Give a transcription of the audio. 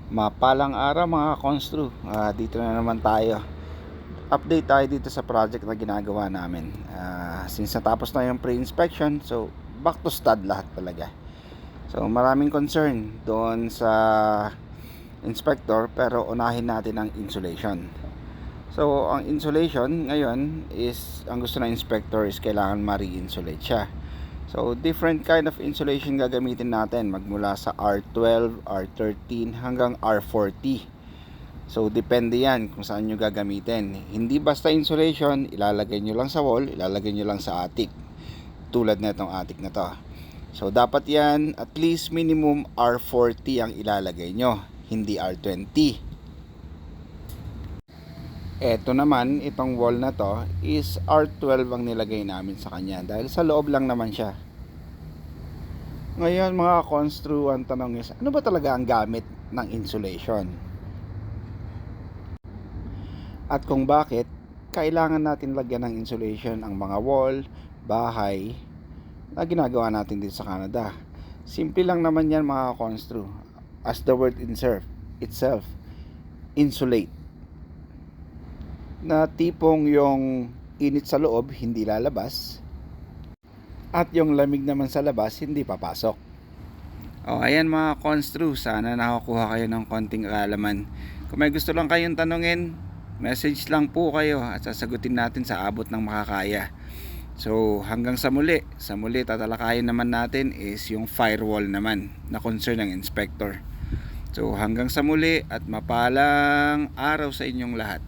Mapalang araw mga konstru, dito na naman tayo. Update tayo dito sa project na ginagawa namin. Since natapos na yung pre-inspection, so back to stud lahat talaga. So maraming concern doon sa inspector, pero unahin natin ang insulation. So ang insulation ngayon is, ang gusto ng inspector is kailangan ma-re-insulate siya. So different kind of insulation gagamitin natin, magmula sa R12, R13 hanggang R40. So depende yan kung saan nyo gagamitin. Hindi basta insulation, ilalagay nyo lang sa wall, ilalagay nyo lang sa attic. Tulad na itong attic na to. So dapat yan, at least minimum R40 ang ilalagay nyo, hindi R20. Eto naman, itong wall na to is R12 ang nilagay namin sa kanya dahil sa loob lang naman siya. Ngayon mga konstru, ang tanong is, ano ba talaga ang gamit ng insulation? At kung bakit kailangan natin lagyan ng insulation ang mga wall, bahay na ginagawa natin dito sa Canada? Simple lang naman yan mga konstru. As the word itself, insulate. Na tipong yung init sa loob hindi lalabas at yung lamig naman sa labas hindi papasok. Ayan mga konstru, sana nakakuha kayo ng konting kaalaman. Kung may gusto lang kayong tanungin, message lang po kayo at sasagutin natin sa abot ng makakaya. So hanggang sa muli tatalakayin naman natin is yung firewall naman na concern ng inspector. So hanggang sa muli at mapalang araw sa inyong lahat.